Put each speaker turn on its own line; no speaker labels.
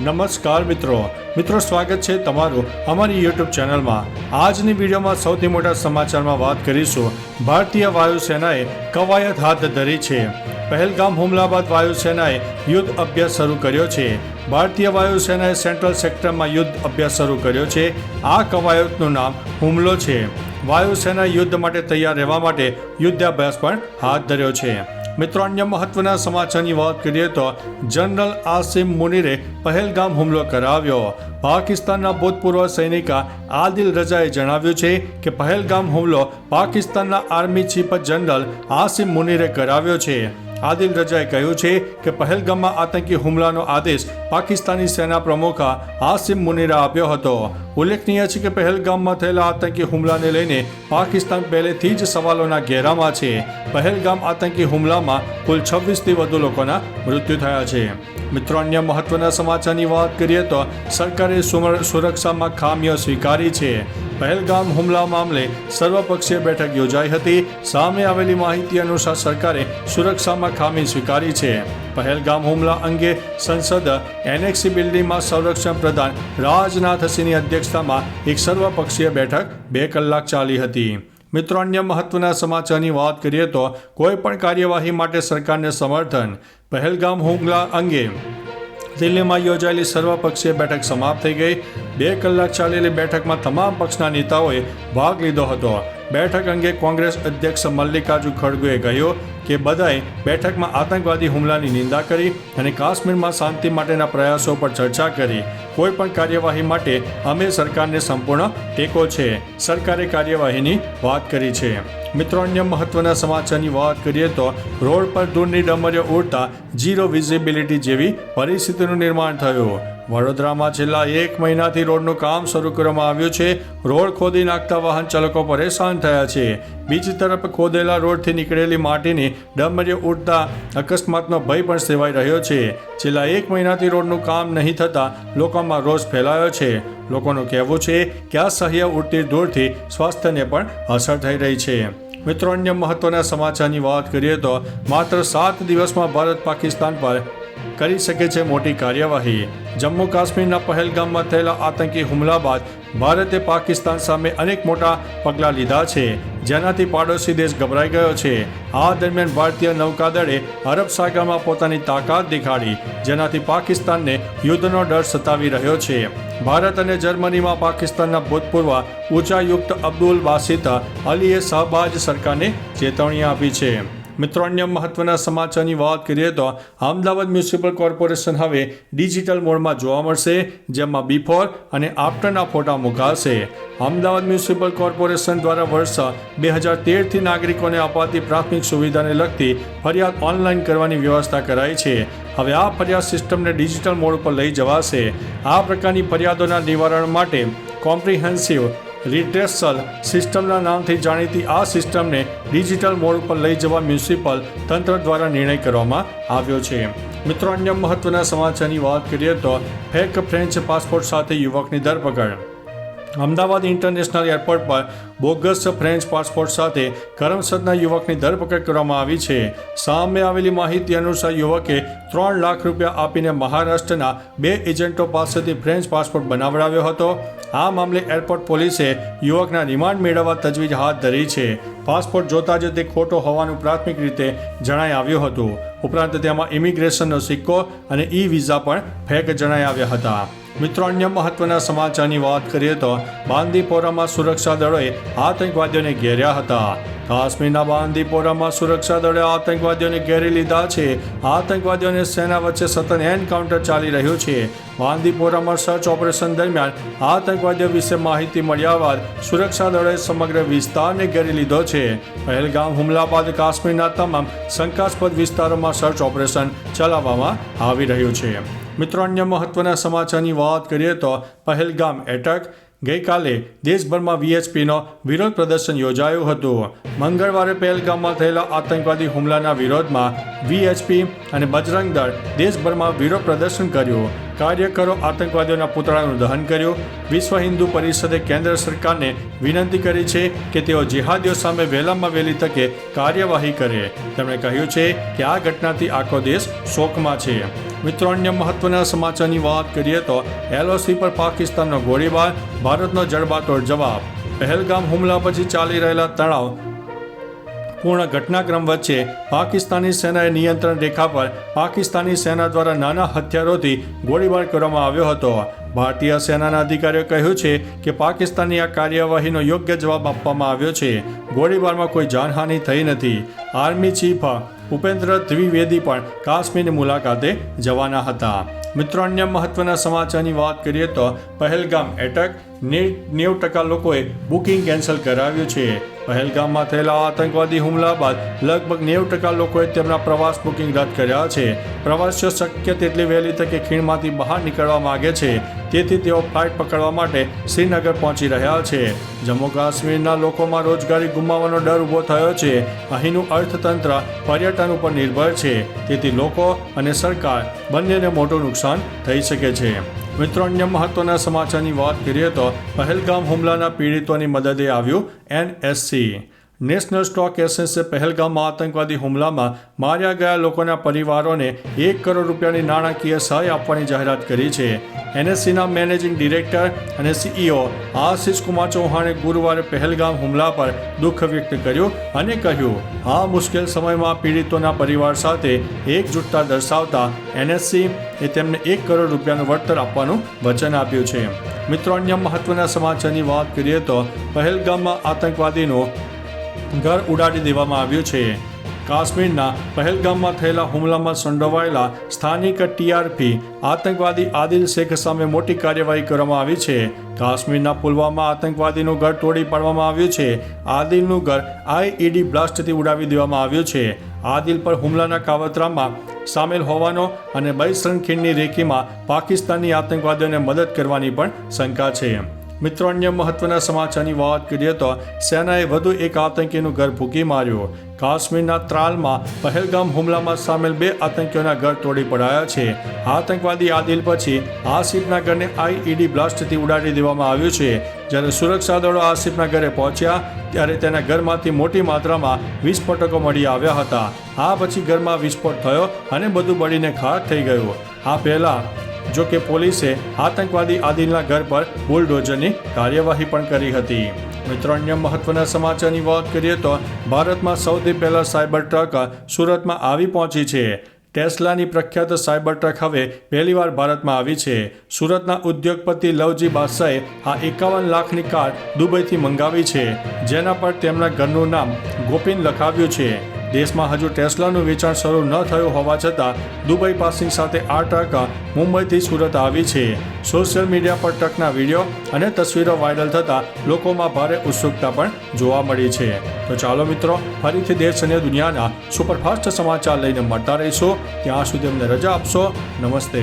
નમસ્કાર મિત્રો સ્વાગત છે તમારું અમારી યુટ્યુબ ચેનલમાં। આજની વિડીયોમાં સૌથી મોટા સમાચારમાં વાત કરીશું। ભારતીય વાયુસેનાએ કવાયત હાથ ધરી છે। પહેલગામ હુમલા બાદ વાયુસેનાએ યુદ્ધ અભ્યાસ શરૂ કર્યો છે। ભારતીય વાયુસેનાએ સેન્ટ્રલ સેક્ટરમાં યુદ્ધ અભ્યાસ શરૂ કર્યો છે। આ કવાયતનું નામ હુમલો છે। વાયુસેનાએ યુદ્ધ માટે તૈયાર રહેવા માટે યુદ્ધાભ્યાસ પણ હાથ ધર્યો છે। મિત્રો, અન્ય મહત્વના સમાચારની વાત કરીએ તો જનરલ આસિમ મુનીરે પહેલગામ હુમલો કરાવ્યો। પાકિસ્તાનના ભૂતપૂર્વ સૈનિક આદિલ રજાએ જણાવ્યું છે કે પહેલગામ હુમલો પાકિસ્તાનના આર્મી ચીફ જનરલ આસિમ મુનીરે કરાવ્યો છે। આદિલ રજાએ કહ્યું છે કે પહેલગામમાં આતંકી હુમલાનો આદેશ પાકિસ્તાની સેના પ્રમુખ આસિમ મુનીરે આપ્યો હતો। ઉલ્લેખનીય છે કે પહેલગામમાં થયેલા આતંકી હુમલાને લઈને પાકિસ્તાન પહેલેથી જ સવાલોના ઘેરામાં છે। પહેલગામ આતંકી હુમલામાં કુલ 26થી વધુ લોકોના મૃત્યુ થયા છે। મિત્રો, અન્ય મહત્વના સમાચારની વાત કરીએ તો સરકારે સુરક્ષામાં ખામીઓ સ્વીકારી છે। પહેલગામ હુમલા મામલે સર્વપક્ષીય બેઠક યોજાઈ હતી। સામે આવેલી માહિતી અનુસાર સરકારે સુરક્ષામાં ખામી સ્વીકારી છે। પહેલગામ હુમલા અંગે સંસદ એનેક્સી બિલ્ડિંગમાં સંરક્ષણ પ્રધાન રાજનાથ સિંહની અધ્યક્ષતામાં એક સર્વપક્ષીય બેઠક 2 કલાક ચાલી હતી। મિત્રો, અન્ય મહત્વના સમાચારની વાત કરીએ તો કોઈ પણ કાર્યવાહી માટે સરકારને સમર્થન। પહેલગામ હુમલા અંગે દિલ્હીમાં યોજાયેલી સર્વપક્ષીય બેઠક સમાપ્ત થઈ ગઈ। 2 કલાક ચાલેલી બેઠકમાં તમામ પક્ષના નેતાઓએ ભાગ લીધો હતો। બેઠક અંગે કોંગ્રેસ અધ્યક્ષ મલ્લિકાર્જુન ખડગેએ કહ્યું કે બધાએ બેઠકમાં આતંકવાદી હુમલાની નિંદા કરી અને કાશ્મીરમાં શાંતિ માટેના પ્રયાસો પર ચર્ચા કરી। કોઈ પણ કાર્યવાહી માટે અમે સરકારને સંપૂર્ણ ટેકો છે। સરકારે કાર્યવાહીની વાત કરી છે। મિત્રો, અન્ય મહત્વના સમાચારની વાત કરીએ તો રોડ પર દૂરની ડમરીઓ ઉડતા ઝીરો વિઝિબિલિટી જેવી પરિસ્થિતિનું નિર્માણ થયું। વડોદરામાં છેલ્લા 1 મહિનાથી રોડનું કામ શરૂ કરવામાં આવ્યું છે। રોડ ખોદી નાખતા વાહન ચાલકો પરેશાન થયા છે। બીજી તરફ ખોદેલા રોડથી નીકળેલી માટીની ડમરીઓ ઉડતા અકસ્માતનો ભય પણ સેવાઈ રહ્યો છે। છેલ્લા 1 મહિનાથી રોડનું કામ નહીં થતાં લોકોમાં રોષ ફેલાયો છે। લોકોનું કહેવું છે કે આ સહ્ય ઉડતી ધૂળથી સ્વાસ્થ્યને પણ અસર થઈ રહી છે। મિત્રો, અન્ય મહત્વના સમાચારની વાત કરીએ તો માત્ર 7 દિવસમાં ભારત પાકિસ્તાન પર કરી શકે છે મોટી કાર્યવાહી। જમ્મુ કાશ્મીરના પહેલગામમાં થયેલા આતંકી હુમલા બાદ ભારતે પાકિસ્તાન સામે અનેક મોટા પગલાં લીધા છે, જેનાથી પાડોશી દેશ ગભરાઈ ગયો છે। આ દરમિયાન ભારતીય નૌકાદળે અરબ સાગરમાં પોતાની તાકાત દેખાડી, જેનાથી પાકિસ્તાનને યુદ્ધનો ડર સતાવી રહ્યો છે। ભારત અને જર્મનીમાં પાકિસ્તાનના ભૂતપૂર્વ ઉચ્ચાયુક્ત અબ્દુલ બાસિત અલીએ શહબાજ સરકારને ચેતવણી આપી છે। મિત્રો, અન્ય મહત્વના સમાચારની વાત કરીએ તો અમદાવાદ મ્યુનિસિપલ કોર્પોરેશન હવે ડિજિટલ મોડમાં જોવા મળશે, જેમાં બિફોર અને આફ્ટરના ફોટા મુકાશે। અમદાવાદ મ્યુનિસિપલ કોર્પોરેશન દ્વારા વર્ષ 2013થી નાગરિકોને અપાતી પ્રાથમિક સુવિધાને લગતી ફરિયાદ ઓનલાઈન કરવાની વ્યવસ્થા કરાઈ છે। હવે આ ફરિયાદ સિસ્ટમને ડિજિટલ મોડ ઉપર લઈ જવાશે। આ પ્રકારની ફરિયાદોના નિવારણ માટે કોમ્પ્રિહેન્સિવ રિડ્રેસલ સિસ્ટમના નામથી જાણીતી આ સિસ્ટમને ડિજિટલ મોડ ઉપર લઈ જવા મ્યુનિસિપલ તંત્ર દ્વારા નિર્ણય કરવામાં આવ્યો છે। મિત્રો, અન્ય મહત્વના સમાચારની વાત કરીએ તો ફેક ફ્રેન્ચ પાસપોર્ટ સાથે યુવકની ધરપકડ। અમદાવાદ ઇન્ટરનેશનલ એરપોર્ટ પર બોગસ ફ્રેન્ચ પાસપોર્ટ સાથે કરમસદના યુવકની ધરપકડ કરવામાં આવી છે। સામે આવેલી માહિતી અનુસાર યુવકે 3 લાખ રૂપિયા આપીને મહારાષ્ટ્રના 2 એજન્ટો પાસેથી ફ્રેન્ચ પાસપોર્ટ બનાવડાવ્યો હતો। આ મામલે એરપોર્ટ પોલીસે યુવકના રિમાન્ડ મેળવવા તજવીજ હાથ ધરી છે। પાસપોર્ટ જોતા જ તે ખોટો હોવાનું પ્રાથમિક રીતે જણાઈ આવ્યું હતું। ઉપરાંત તેમાં ઇમિગ્રેશનનો સિક્કો અને ઈ વિઝા પણ ફેક જણાઈ આવ્યા હતા। મિત્રો, અન્ય મહત્વના સમાચારની વાત કરીએ તો બાંદીપોરામાં સુરક્ષા દળોએ આતંકવાદીઓને ઘેર્યા હતા। કાશ્મીરના બાંદીપોરામાં સુરક્ષા દળોએ આતંકવાદીઓને ઘેરી લીધા છે। આતંકવાદીઓ અને સેના વચ્ચે સતત એન્કાઉન્ટર ચાલી રહ્યું છે। બાંદીપોરામાં સર્ચ ઓપરેશન દરમિયાન આતંકવાદીઓ વિશે માહિતી મળ્યા બાદ સુરક્ષા દળોએ સમગ્ર વિસ્તારને ઘેરી લીધો છે। પહેલગામ હુમલા બાદ કાશ્મીરના તમામ શંકાસ્પદ વિસ્તારોમાં સર્ચ ઓપરેશન ચલાવવામાં આવી રહ્યું છે। મિત્રો, અન્ય મહત્વના સમાચારની વાત કરીએ તો પહેલગામ એટેક ગઈકાલે દેશભરમાં વીએચપીનો વિરોધ પ્રદર્શન યોજાયું હતું। મંગળવારે પહેલગામમાં થયેલા આતંકવાદી હુમલાના વિરોધમાં વીએચપી અને બજરંગ દળ દેશભરમાં વિરોધ પ્રદર્શન કર્યું। કાર્યકરો આતંકવાદીઓના પુતળાનું દહન કર્યું। વિશ્વ હિન્દુ પરિષદે કેન્દ્ર સરકારને વિનંતી કરી છે કે તેઓ જિહાદીઓ સામે વહેલામાં વહેલી તકે કાર્યવાહી કરે। તેમણે કહ્યું છે કે આ ઘટનાથી આખો દેશ શોકમાં છે। મિત્રો અન્ય મહત્વના સમાચારની વાત કરીએ તો LOC પર પાકિસ્તાનનો ગોળીબાર, ભારતનો જડબાતોડ જવાબ. પહેલગામ હુમલા પછી ચાલી રહેલા તણાવ પૂર્ણ ઘટનાક્રમ વચ્ચે પાકિસ્તાની સેનાએ નિયંત્રણ રેખા પર પાકિસ્તાની સેના દ્વારા નાના હથિયારોથી ગોળીબાર કરવામાં આવ્યો હતો. ભારતીય સેનાના અધિકારીઓએ કહ્યું છે કે પાકિસ્તાનની આ કાર્યવાહીનો યોગ્ય જવાબ આપવામાં આવ્યો છે. ગોળીબારમાં કોઈ જાનહાનિ થઈ નથી. આર્મી ચીફ ઉપેન્દ્ર દ્વિવેદી પણ કાશ્મીરની મુલાકાતે જવાના હતા. મિત્રો અન્ય મહત્વના સમાચારની વાત કરીએ તો પહેલગામ એટેક, 90% લોકોએ બુકિંગ કેન્સલ કરાવ્યું છે. પહેલગામમાં થયેલા આતંકવાદી હુમલા બાદ લગભગ 90% લોકોએ તેમના પ્રવાસ બુકિંગ રદ કર્યા છે. પ્રવાસીઓ શક્ય તેટલી વહેલી તકે ખીણમાંથી બહાર નીકળવા માગે છે, તેથી તેઓ ફ્લાઇટ પકડવા માટે શ્રીનગર પહોંચી રહ્યા છે. જમ્મુ કાશ્મીરના લોકોમાં રોજગારી ગુમાવવાનો ડર ઊભો થયો છે. અહીંનું અર્થતંત્ર પર્યટન ઉપર નિર્ભર છે, તેથી લોકો અને સરકાર બંનેને મોટું નુકસાન થઈ શકે છે. મિત્રો અન્ય મહત્વના સમાચારની વાત કરીએ તો પહેલગામ હુમલાના પીડિતોની મદદે આવ્યું NSC. નેશનલ સ્ટોક એક્સચેન્જે પહેલગામમાં આતંકવાદી હુમલામાં માર્યા ગયા લોકોના પરિવારોને 1 કરોડ રૂપિયાની નાણાકીય સહાય આપવાની જાહેરાત કરી છે. NSCના મેનેજિંગ ડિરેક્ટર અને CEO આશિષ કુમાર ચૌહાણે ગુરુવારે પહેલગામ હુમલા પર દુઃખ વ્યક્ત કર્યું અને કહ્યું, આ મુશ્કેલ સમયમાં પીડિતોના પરિવાર સાથે એકજૂટતા દર્શાવતા NSC એ તેમને 1 કરોડ રૂપિયાનું વળતર આપવાનું વચન આપ્યું છે. મિત્રો અન્ય મહત્વના સમાચારની વાત કરીએ તો પહેલગામમાં આતંકવાદીનું ઘર ઉડાડી દેવામાં આવ્યું છે. કાશ્મીરના પહેલગામમાં થયેલા હુમલામાં સંડોવાયેલા સ્થાનિક TRP આતંકવાદી આદિલ શેખ સામે મોટી કાર્યવાહી કરવામાં આવી છે. કાશ્મીરના પુલવામા આતંકવાદીનું ઘર તોડી પાડવામાં આવ્યું છે. આદિલનું ઘર IED બ્લાસ્ટથી ઉડાવી દેવામાં આવ્યું છે. આદિલ પર હુમલાના કાવતરામાં સામેલ હોવાનો અને બૈસરન ખીણની રેકીમાં પાકિસ્તાની આતંકવાદીઓને મદદ કરવાની પણ શંકા છે. મિત્રો અન્ય મહત્વના સમાચારની વાત કરીએ તો સેનાએ વધુ એક આતંકીનું ઘર ફૂંકી માર્યું. કાશ્મીરના ત્રાલમાં પહેલગામ હુમલામાં સામેલ 2 આતંકીઓના ઘર તોડી પડાયા છે. આતંકવાદી આદિલ પછી આસિફના ઘરને IED બ્લાસ્ટથી ઉડાડી દેવામાં આવ્યું છે. જ્યારે સુરક્ષા દળો આસિફના ઘરે પહોંચ્યા ત્યારે તેના ઘરમાંથી મોટી માત્રામાં વિસ્ફોટકો મળી આવ્યા હતા. આ પછી ઘરમાં વિસ્ફોટ થયો અને બધું બળીને ખાક થઈ ગયું. આ પહેલાં જો કે પોલીસે આતંકવાદી આદિલના ઘર પર બુલડોઝરની કાર્યવાહી પણ કરી હતી. મિત્રો અન્ય મહત્વના સમાચારની વાત કરીએ તો ભારતમાં સૌથી પહેલા સાયબર ટ્રક સુરતમાં આવી પહોંચી છે. ટેસ્લાની પ્રખ્યાત સાયબર ટ્રક હવે પહેલીવાર ભારતમાં આવી છે. સુરતના ઉદ્યોગપતિ લવજી બાદશાહે આ 51 લાખની કાર દુબઈથી મંગાવી છે, જેના પર તેમના ઘરનું નામ ગોપીન લખાવ્યું છે. દેશમાં હજુ ટેસ્લાનું વેચાણ શરૂ ન થયું હોવા છતાં દુબઈ પાસિંગ સાથે આ ટ્રક મુંબઈથી સુરત આવી છે. સોશિયલ મીડિયા પર ટ્રકના વિડીયો અને તસવીરો વાયરલ થતાં લોકોમાં ભારે ઉત્સુકતા પણ જોવા મળી છે. તો ચાલો મિત્રો, ફરીથી દેશ અને દુનિયાના સુપરફાસ્ટ સમાચાર લઈને મળતા રહીશું. ત્યાં સુધી અમને રજા આપશો. નમસ્તે.